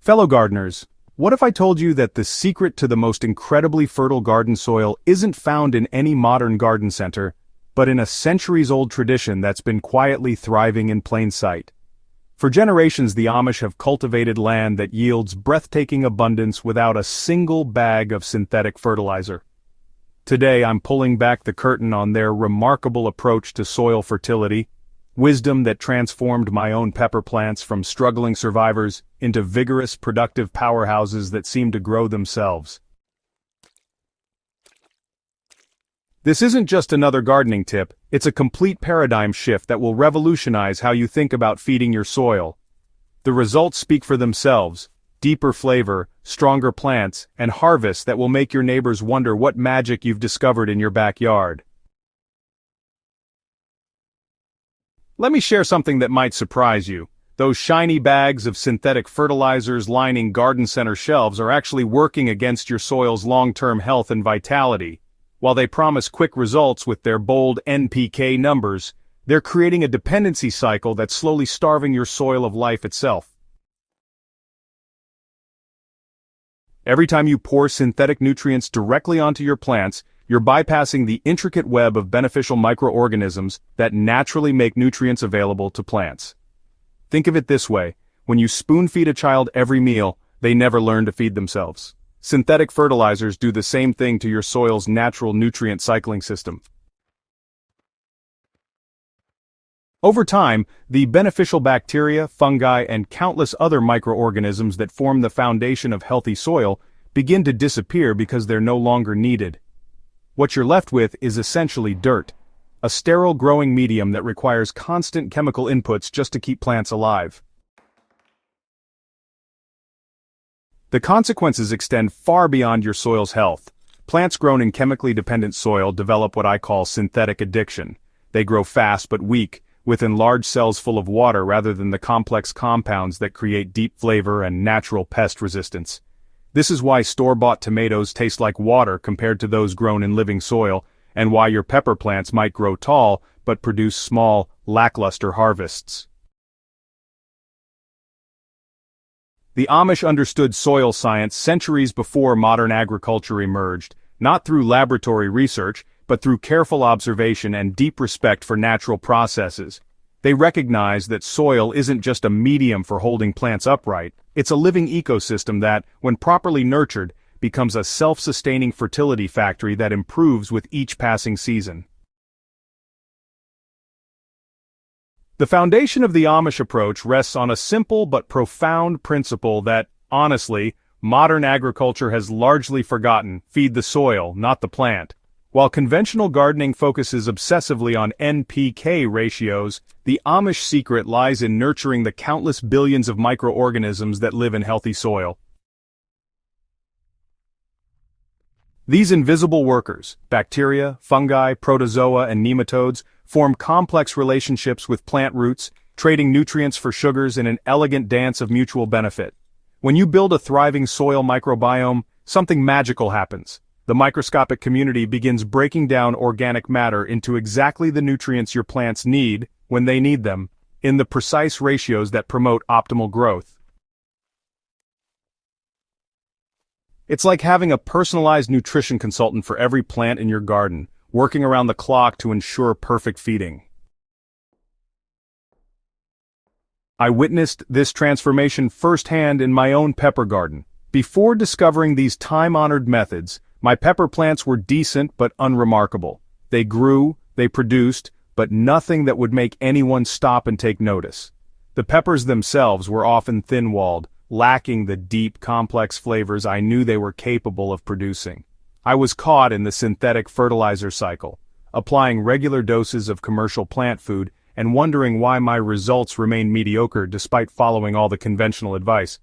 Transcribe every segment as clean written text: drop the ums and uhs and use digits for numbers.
Fellow gardeners, what if I told you that the secret to the most incredibly fertile garden soil isn't found in any modern garden center, but in a centuries-old tradition that's been quietly thriving in plain sight? For generations, the Amish have cultivated land that yields breathtaking abundance without a single bag of synthetic fertilizer. Today, I'm pulling back the curtain on their remarkable approach to soil fertility, wisdom that transformed my own pepper plants from struggling survivors into vigorous, productive powerhouses that seem to grow themselves. This isn't just another gardening tip, it's a complete paradigm shift that will revolutionize how you think about feeding your soil. The results speak for themselves: deeper flavor, stronger plants, and harvests that will make your neighbors wonder what magic you've discovered in your backyard. Let me share something that might surprise you. Those shiny bags of synthetic fertilizers lining garden center shelves are actually working against your soil's long-term health and vitality. While they promise quick results with their bold NPK numbers, they're creating a dependency cycle that's slowly starving your soil of life itself. Every time you pour synthetic nutrients directly onto your plants, you're bypassing the intricate web of beneficial microorganisms that naturally make nutrients available to plants. Think of it this way: when you spoon-feed a child every meal, they never learn to feed themselves. Synthetic fertilizers do the same thing to your soil's natural nutrient cycling system. Over time, the beneficial bacteria, fungi, and countless other microorganisms that form the foundation of healthy soil begin to disappear because they're no longer needed. What you're left with is essentially dirt, a sterile growing medium that requires constant chemical inputs just to keep plants alive. The consequences extend far beyond your soil's health. Plants grown in chemically dependent soil develop what I call synthetic addiction. They grow fast but weak, with enlarged cells full of water rather than the complex compounds that create deep flavor and natural pest resistance. This is why store-bought tomatoes taste like water compared to those grown in living soil, and why your pepper plants might grow tall but produce small, lackluster harvests. The Amish understood soil science centuries before modern agriculture emerged, not through laboratory research, but through careful observation and deep respect for natural processes. They recognized that soil isn't just a medium for holding plants upright, it's a living ecosystem that, when properly nurtured, becomes a self-sustaining fertility factory that improves with each passing season. The foundation of the Amish approach rests on a simple but profound principle that, honestly, modern agriculture has largely forgotten: feed the soil, not the plant. While conventional gardening focuses obsessively on NPK ratios, the Amish secret lies in nurturing the countless billions of microorganisms that live in healthy soil. These invisible workers, bacteria, fungi, protozoa, and nematodes, form complex relationships with plant roots, trading nutrients for sugars in an elegant dance of mutual benefit. When you build a thriving soil microbiome, something magical happens. The microscopic community begins breaking down organic matter into exactly the nutrients your plants need, when they need them, in the precise ratios that promote optimal growth. It's like having a personalized nutrition consultant for every plant in your garden, working around the clock to ensure perfect feeding. I witnessed this transformation firsthand in my own pepper garden. Before discovering these time-honored methods, my pepper plants were decent but unremarkable. They grew, they produced, but nothing that would make anyone stop and take notice. The peppers themselves were often thin-walled, lacking the deep, complex flavors I knew they were capable of producing. I was caught in the synthetic fertilizer cycle, applying regular doses of commercial plant food and wondering why my results remained mediocre despite following all the conventional advice.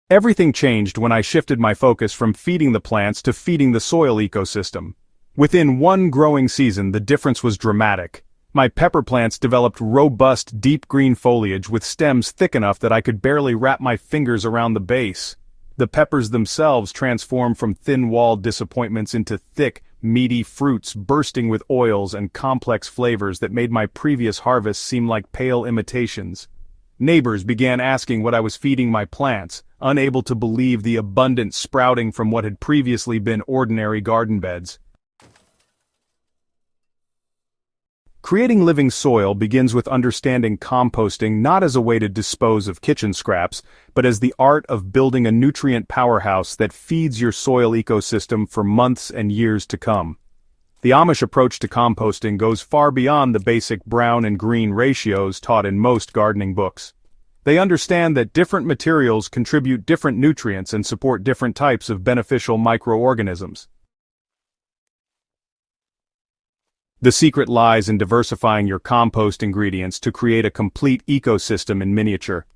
Everything changed when I shifted my focus from feeding the plants to feeding the soil ecosystem. Within one growing season, the difference was dramatic. My pepper plants developed robust, deep green foliage with stems thick enough that I could barely wrap my fingers around the base. The peppers themselves transformed from thin-walled disappointments into thick, meaty fruits bursting with oils and complex flavors that made my previous harvests seem like pale imitations. Neighbors began asking what I was feeding my plants, unable to believe the abundant sprouting from what had previously been ordinary garden beds. Creating living soil begins with understanding composting not as a way to dispose of kitchen scraps, but as the art of building a nutrient powerhouse that feeds your soil ecosystem for months and years to come. The Amish approach to composting goes far beyond the basic brown and green ratios taught in most gardening books. They understand that different materials contribute different nutrients and support different types of beneficial microorganisms. The secret lies in diversifying your compost ingredients to create a complete ecosystem in miniature.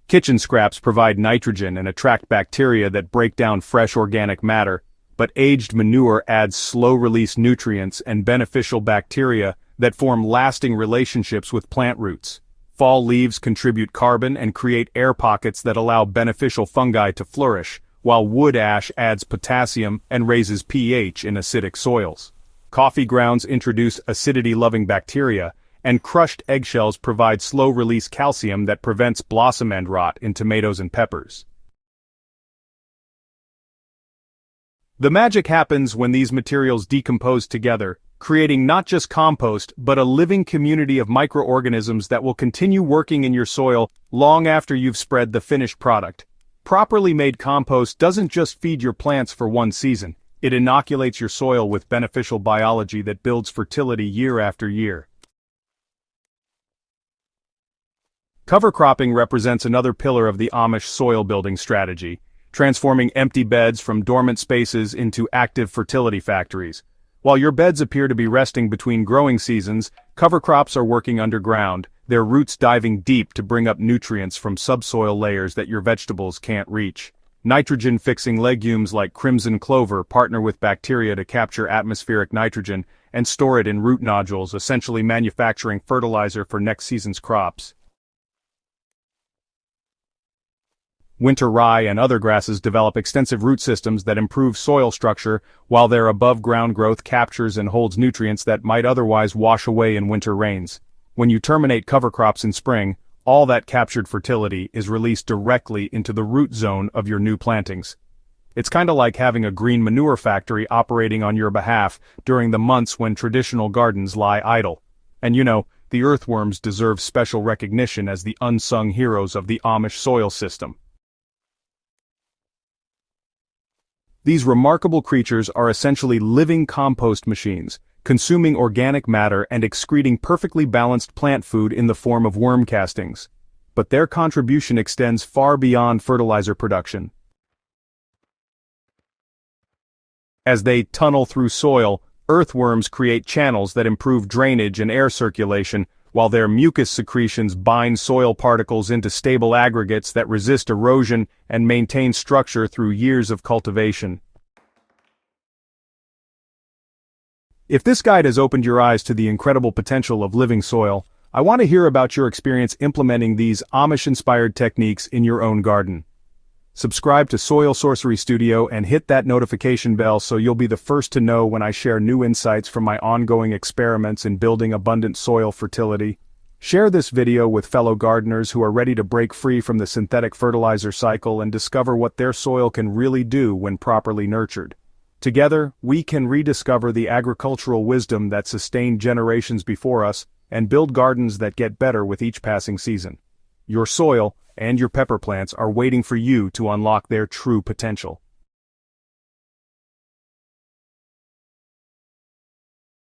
Kitchen scraps provide nitrogen and attract bacteria that break down fresh organic matter, but aged manure adds slow-release nutrients and beneficial bacteria that form lasting relationships with plant roots. Fall leaves contribute carbon and create air pockets that allow beneficial fungi to flourish, while wood ash adds potassium and raises pH in acidic soils. Coffee grounds introduce acidity-loving bacteria, and crushed eggshells provide slow-release calcium that prevents blossom end rot in tomatoes and peppers. The magic happens when these materials decompose together, creating not just compost but a living community of microorganisms that will continue working in your soil long after you've spread the finished product. Properly made compost doesn't just feed your plants for one season. It inoculates your soil with beneficial biology that builds fertility year after year. Cover cropping represents another pillar of the Amish soil building strategy, transforming empty beds from dormant spaces into active fertility factories. While your beds appear to be resting between growing seasons, cover crops are working underground, their roots diving deep to bring up nutrients from subsoil layers that your vegetables can't reach. Nitrogen-fixing legumes like crimson clover partner with bacteria to capture atmospheric nitrogen and store it in root nodules, essentially manufacturing fertilizer for next season's crops. Winter rye and other grasses develop extensive root systems that improve soil structure, while their above-ground growth captures and holds nutrients that might otherwise wash away in winter rains. When you terminate cover crops in spring, all that captured fertility is released directly into the root zone of your new plantings. It's kinda like having a green manure factory operating on your behalf during the months when traditional gardens lie idle. And the earthworms deserve special recognition as the unsung heroes of the Amish soil system. These remarkable creatures are essentially living compost machines, consuming organic matter and excreting perfectly balanced plant food in the form of worm castings. But their contribution extends far beyond fertilizer production. As they tunnel through soil, earthworms create channels that improve drainage and air circulation, while their mucus secretions bind soil particles into stable aggregates that resist erosion and maintain structure through years of cultivation. If this guide has opened your eyes to the incredible potential of living soil, I want to hear about your experience implementing these Amish-inspired techniques in your own garden. Subscribe to Soil Sorcery Studio and hit that notification bell so you'll be the first to know when I share new insights from my ongoing experiments in building abundant soil fertility. Share this video with fellow gardeners who are ready to break free from the synthetic fertilizer cycle and discover what their soil can really do when properly nurtured. Together, we can rediscover the agricultural wisdom that sustained generations before us and build gardens that get better with each passing season. Your soil and your pepper plants are waiting for you to unlock their true potential.